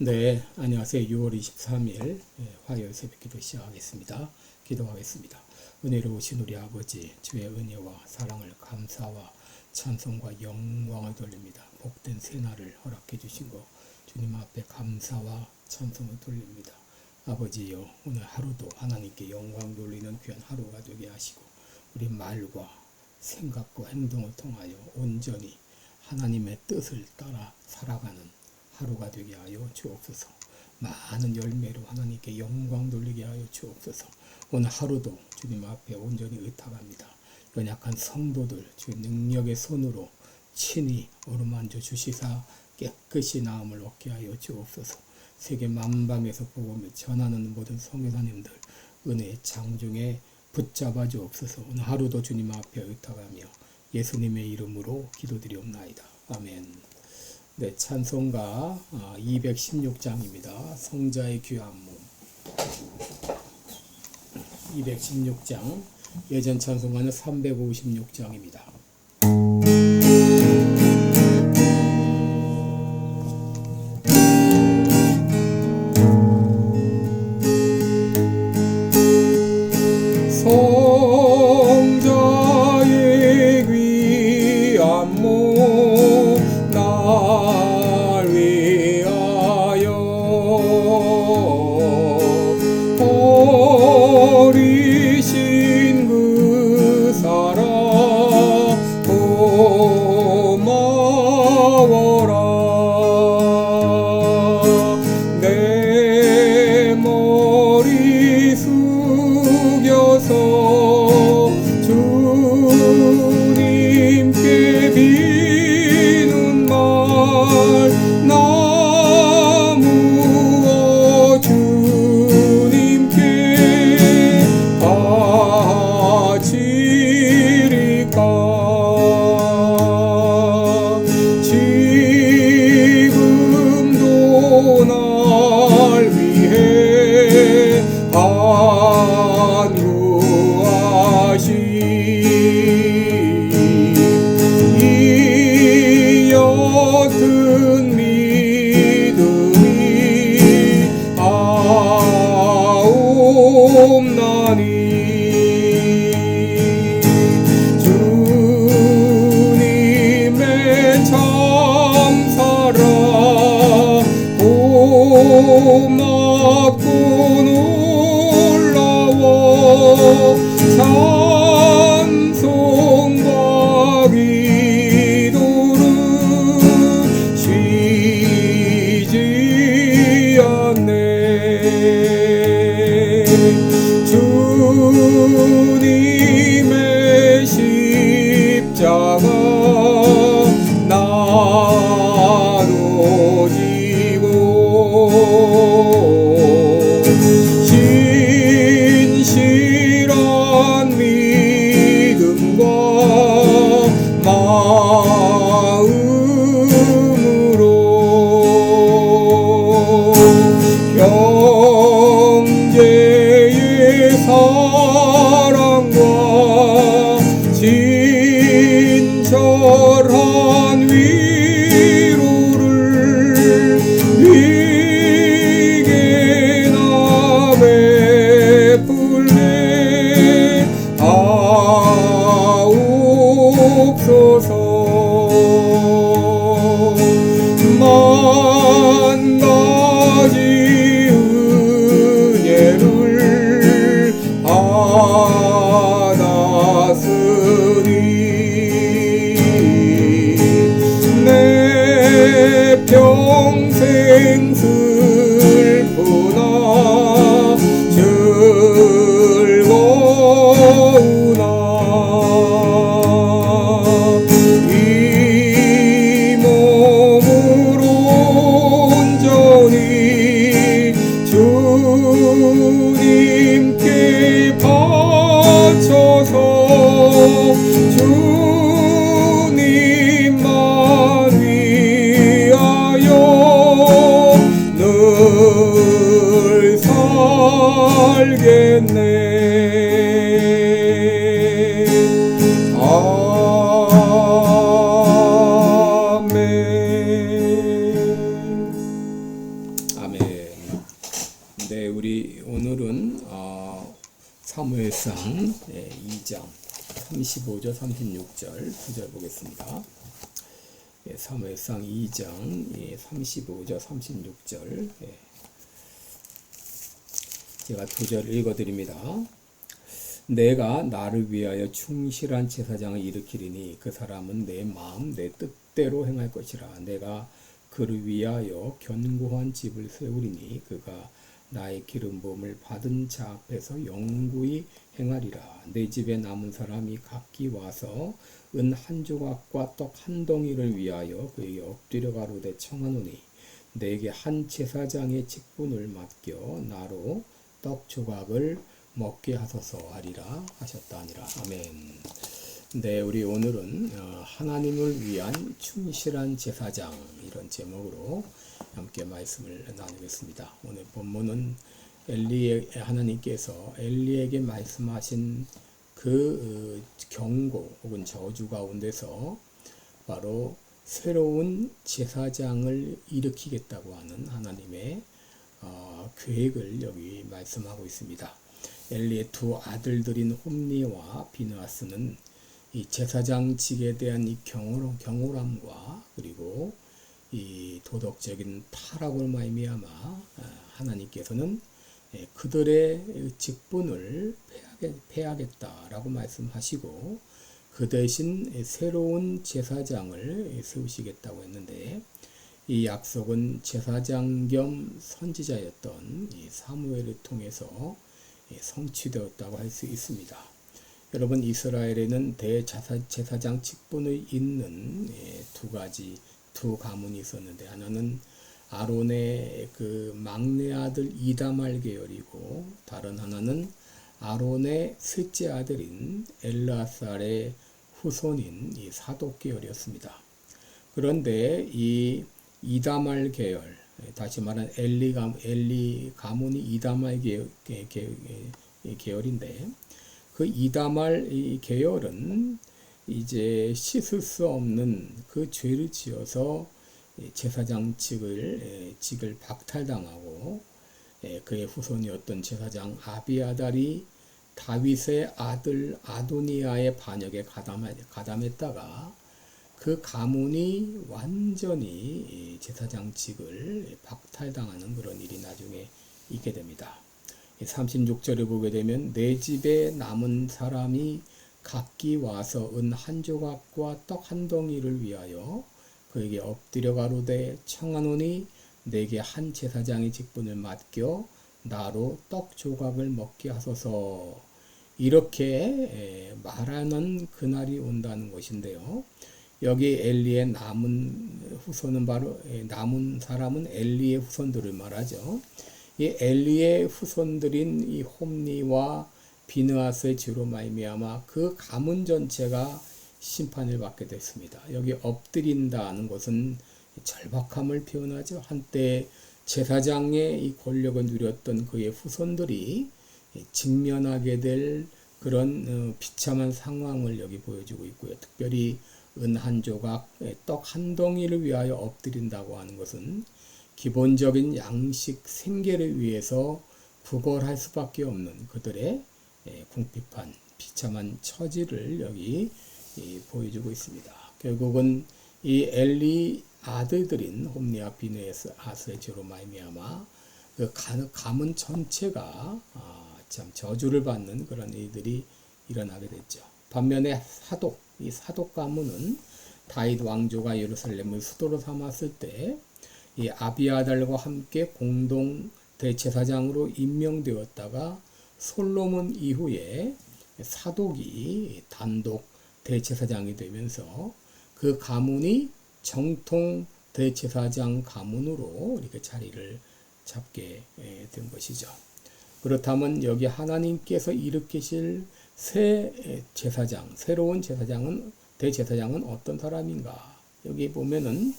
네, 안녕하세요. 6월 23일 화요일 새벽기도 시작하겠습니다. 기도하겠습니다. 은혜로우신 우리 아버지, 주의 은혜와 사랑을 감사와 찬송과 영광을 돌립니다. 복된 새날을 허락해 주신 것 주님 앞에 감사와 찬송을 돌립니다. 아버지여, 오늘 하루도 하나님께 영광 돌리는 귀한 하루가 되게 하시고 우리 말과 생각과 행동을 통하여 온전히 하나님의 뜻을 따라 살아가는 하루가 되게 하여 주옵소서. 많은 열매로 하나님께 영광 돌리게 하여 주옵소서. 오늘 하루도 주님 앞에 온전히 의탁합니다. 연약한 성도들 주의 능력의 손으로 친히 어루만져 주시사 깨끗이 나음을 얻게 하여 주옵소서. 세계 만방에서 복음을 전하는 모든 성교사님들 은혜의 장중에 붙잡아 주옵소서. 오늘 하루도 주님 앞에 의탁하며 예수님의 이름으로 기도드리옵나이다. 아멘. 네, 찬송가 216장입니다. 성자의 귀한 몸 216장, 예전 찬송가는 356장입니다. 성자의 귀한 몸 어리신 그 사랑 고마워라. 내 머리 숙여서 주님께 비는 말 나무어 주님께 바치리까. 지금도 날 위해 간구하시 이 옅은 믿음이 아옵나니 주님의 참사랑 고맙고 놀라워 찬송과 기도를 쉬지 않네. 주님의 십자가 나눠지고 진실한 믿음 사무엘상 2장 35절 36절 2절 보겠습니다. 사무엘상 2장 35절 36절 제가 2절 읽어드립니다. 내가 나를 위하여 충실한 제사장을 일으키리니 그 사람은 내 마음 내 뜻대로 행할 것이라. 내가 그를 위하여 견고한 집을 세우리니 그가 나의 기름 부음을 받은 자 앞에서 영구히 행하리라. 내 집에 남은 사람이 각기 와서 은 한 조각과 떡 한 덩이를 위하여 그에게 엎드려 가로되 청하노니 내게 한 제사장의 직분을 맡겨 나로 떡 조각을 먹게 하소서 하리라 하셨다 하니라. 아멘. 네, 우리 오늘은 하나님을 위한 충실한 제사장 이런 제목으로 함께 말씀을 나누겠습니다. 오늘 본문은 하나님께서 엘리에게 말씀하신 그 경고 혹은 저주 가운데서 바로 새로운 제사장을 일으키겠다고 하는 하나님의 계획을 여기 말씀하고 있습니다. 엘리의 두 아들들인 홈니와 비느하스는 이 제사장직에 대한 이 경홀함과 그리고 이 도덕적인 타락을 말미암아 하나님께서는 그들의 직분을 패하겠다라고 말씀하시고 그 대신 새로운 제사장을 세우시겠다고 했는데 이 약속은 제사장 겸 선지자였던 이 사무엘을 통해서 성취되었다고 할 수 있습니다. 여러분, 이스라엘에는 대제사장 직분을 잇는 두 가문이 있었는데 하나는 아론의 그 막내 아들 이다말 계열이고 다른 하나는 아론의 셋째 아들인 엘르아살의 후손인 이 사독 계열이었습니다. 그런데 이 이다말 계열, 다시 말하면 엘리 가문이 이다말 계열인데 그 이다말 계열은 이제 씻을 수 없는 그 죄를 지어서 제사장직을 박탈당하고 그의 후손이었던 제사장 아비아달이 다윗의 아들 아도니아의 반역에 가담했다가 그 가문이 완전히 제사장직을 박탈당하는 그런 일이 나중에 있게 됩니다. 36절을 보게 되면 내 집에 남은 사람이 각기 와서 은 한 조각과 떡 한 덩이를 위하여 그에게 엎드려 가로되 청하노니 내게 한 제사장의 직분을 맡겨 나로 떡 조각을 먹게 하소서. 이렇게 말하는 그날이 온다는 것인데요. 여기 엘리의 남은 후손은 바로 남은 사람은 엘리의 후손들을 말하죠. 이 엘리의 후손들인 이 홈니와 비느하스의 죄로 말미암아 그 가문 전체가 심판을 받게 됐습니다. 여기 엎드린다는 것은 절박함을 표현하죠. 한때 제사장의 이 권력을 누렸던 그의 후손들이 직면하게 될 그런 비참한 상황을 여기 보여주고 있고요. 특별히 은 한 조각, 떡 한 덩이를 위하여 엎드린다고 하는 것은 기본적인 양식 생계를 위해서 구걸할 수밖에 없는 그들의 궁핍한 비참한 처지를 여기 보여주고 있습니다. 결국은 이 엘리 아들들인 홈니와 비느하스의 죄로 말미암아 그 가문 전체가 참 저주를 받는 그런 일들이 일어나게 됐죠. 반면에 이 사독 가문은 다윗 왕조가 예루살렘을 수도로 삼았을 때 이 아비아달과 함께 공동 대제사장으로 임명되었다가 솔로몬 이후에 사독이 단독 대제사장이 되면서 그 가문이 정통 대제사장 가문으로 이렇게 자리를 잡게 된 것이죠. 그렇다면 여기 하나님께서 일으키실 새로운 대제사장은 어떤 사람인가? 여기 보면은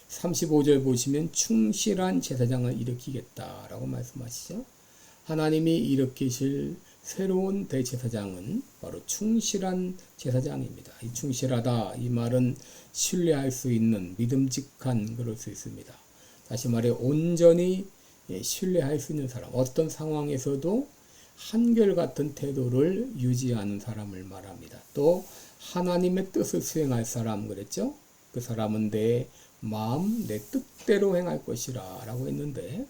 35절 보시면 충실한 제사장을 일으키겠다라고 말씀하시죠. 하나님이 일으키실 새로운 대제사장은 바로 충실한 제사장입니다. 이 충실하다 이 말은 신뢰할 수 있는 믿음직한 그럴 수 있습니다. 다시 말해 온전히 신뢰할 수 있는 사람, 어떤 상황에서도 한결같은 태도를 유지하는 사람을 말합니다. 또 하나님의 뜻을 수행할 사람 그랬죠? 그 사람은 내 마음, 내 뜻대로 행할 것이라 라고 했는데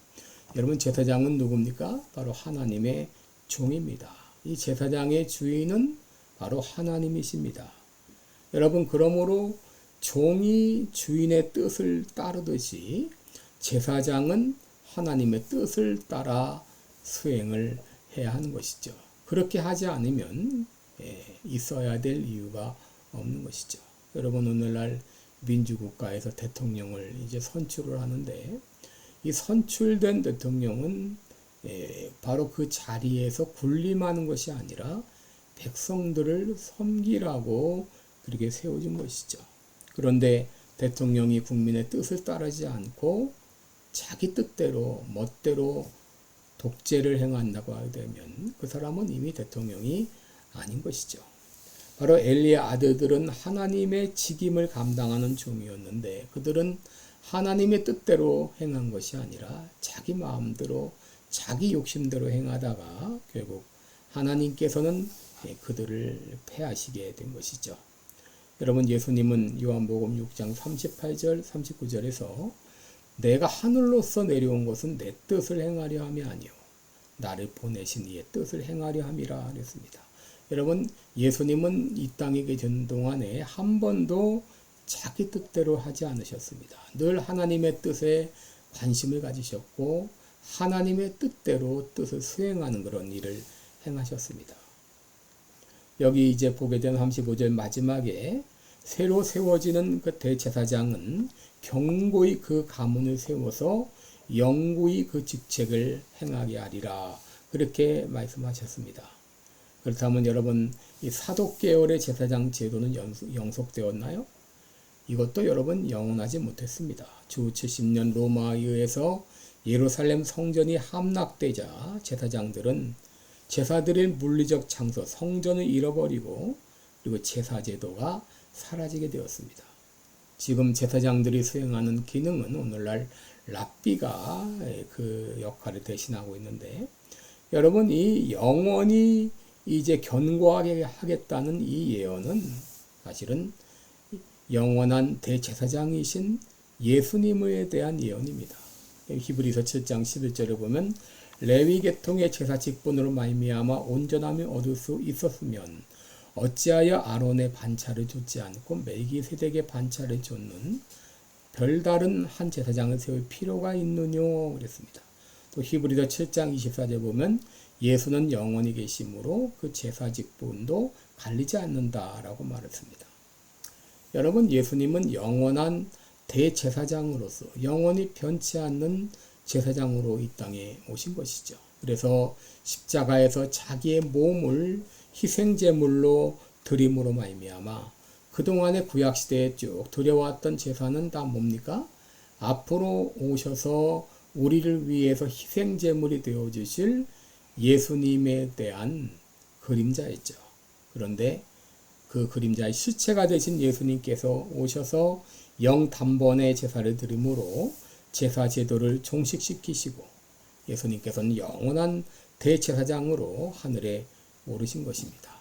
여러분 제사장은 누굽니까? 바로 하나님의 종입니다. 이 제사장의 주인은 바로 하나님이십니다. 여러분 그러므로 종이 주인의 뜻을 따르듯이 제사장은 하나님의 뜻을 따라 수행을 해야 하는 것이죠. 그렇게 하지 않으면 있어야 될 이유가 없는 것이죠. 여러분 오늘날 민주국가에서 대통령을 이제 선출을 하는데 이 선출된 대통령은 바로 그 자리에서 군림하는 것이 아니라 백성들을 섬기라고 그렇게 세워진 것이죠. 그런데 대통령이 국민의 뜻을 따르지 않고 자기 뜻대로 멋대로 독재를 행한다고 하게 되면 그 사람은 이미 대통령이 아닌 것이죠. 바로 엘리의 아들들은 하나님의 직임을 감당하는 종이었는데 그들은 하나님의 뜻대로 행한 것이 아니라 자기 마음대로 자기 욕심대로 행하다가 결국 하나님께서는 그들을 패하시게 된 것이죠. 여러분 예수님은 요한복음 6장 38절 39절에서 내가 하늘로서 내려온 것은 내 뜻을 행하려 함이 아니요 나를 보내신 이의 뜻을 행하려 함이라 그랬습니다. 여러분 예수님은 이 땅에 계신 동안에 한 번도 자기 뜻대로 하지 않으셨습니다. 늘 하나님의 뜻에 관심을 가지셨고 하나님의 뜻대로 뜻을 수행하는 그런 일을 행하셨습니다. 여기 이제 보게 된 35절 마지막에 새로 세워지는 그 대제사장은 경고히 그 가문을 세워서 영구히 그 직책을 행하게 하리라 그렇게 말씀하셨습니다. 그렇다면 여러분 이 사독계열의 제사장 제도는 영속되었나요? 이것도 여러분 영원하지 못했습니다. 주 70년 로마에 의해서 예루살렘 성전이 함락되자 제사장들은 제사드릴 물리적 장소 성전을 잃어버리고 그리고 제사 제도가 사라지게 되었습니다. 지금 제사장들이 수행하는 기능은 오늘날 랍비가 그 역할을 대신하고 있는데 여러분 이 영원히 이제 견고하게 하겠다는 이 예언은 사실은 영원한 대제사장이신 예수님에 대한 예언입니다. 히브리서 7장 11절을 보면 레위 계통의 제사 직분으로 말미암아 온전함을 얻을 수 있었으면 어찌하여 아론의 반차를 좇지 않고 멜기세덱의 반차를 좇는 별다른 한 제사장을 세울 필요가 있느뇨 그랬습니다. 또 히브리서 7장 24절 보면 예수는 영원히 계심으로 그 제사 직분도 갈리지 않는다라고 말했습니다. 여러분 예수님은 영원한 대제사장으로서 영원히 변치 않는 제사장으로 이 땅에 오신 것이죠. 그래서 십자가에서 자기의 몸을 희생제물로 드림으로 말미암아 그동안의 구약시대에 쭉 드려왔던 제사는 다 뭡니까? 앞으로 오셔서 우리를 위해서 희생제물이 되어주실 예수님에 대한 그림자였죠. 그런데 그 그림자의 실체가 되신 예수님께서 오셔서 영단번의 제사를 드림으로 제사 제도를 종식시키시고 예수님께서는 영원한 대제사장으로 하늘에 오르신 것입니다.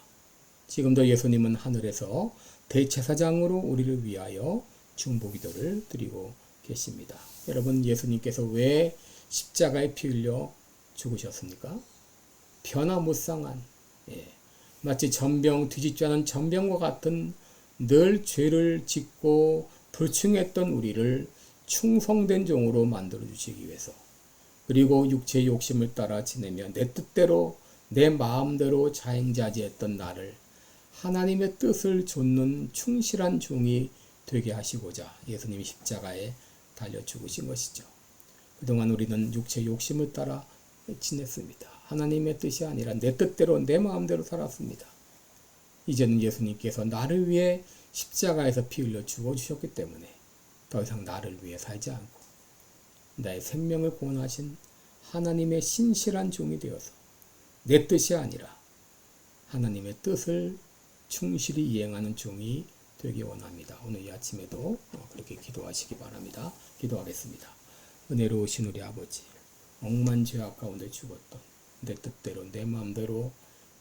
지금도 예수님은 하늘에서 대제사장으로 우리를 위하여 중보기도를 드리고 계십니다. 여러분 예수님께서 왜 십자가에 피 흘려 죽으셨습니까? 변화무쌍한 마치 전병 뒤집지 않은 전병과 같은 늘 죄를 짓고 불충했던 우리를 충성된 종으로 만들어 주시기 위해서 그리고 육체의 욕심을 따라 지내며 내 뜻대로 내 마음대로 자행자지했던 나를 하나님의 뜻을 좇는 충실한 종이 되게 하시고자 예수님이 십자가에 달려 죽으신 것이죠. 그동안 우리는 육체의 욕심을 따라 지냈습니다. 하나님의 뜻이 아니라 내 뜻대로 내 마음대로 살았습니다. 이제는 예수님께서 나를 위해 십자가에서 피 흘려 죽어주셨기 때문에 더 이상 나를 위해 살지 않고 나의 생명을 구원하신 하나님의 신실한 종이 되어서 내 뜻이 아니라 하나님의 뜻을 충실히 이행하는 종이 되기 원합니다. 오늘 이 아침에도 그렇게 기도하시기 바랍니다. 기도하겠습니다. 은혜로우신 우리 아버지, 억만 죄악 가운데 죽었던 내 뜻대로 내 마음대로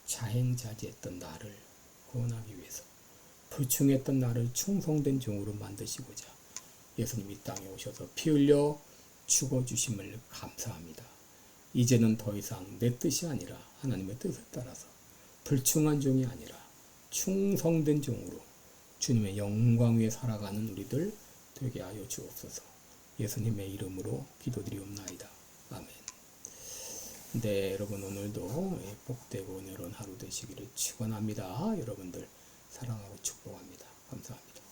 자행자지했던 나를 구원하기 위해서 불충했던 나를 충성된 종으로 만드시고자 예수님이 땅에 오셔서 피 흘려 죽어주심을 감사합니다. 이제는 더 이상 내 뜻이 아니라 하나님의 뜻을 따라서 불충한 종이 아니라 충성된 종으로 주님의 영광 위에 살아가는 우리들 되게 하여 주옵소서. 예수님의 이름으로 기도드리옵나이다. 아멘. 네, 여러분 오늘도 복되고 은혜로운 하루 되시기를 축원합니다. 여러분들 사랑하고 축복합니다. 감사합니다.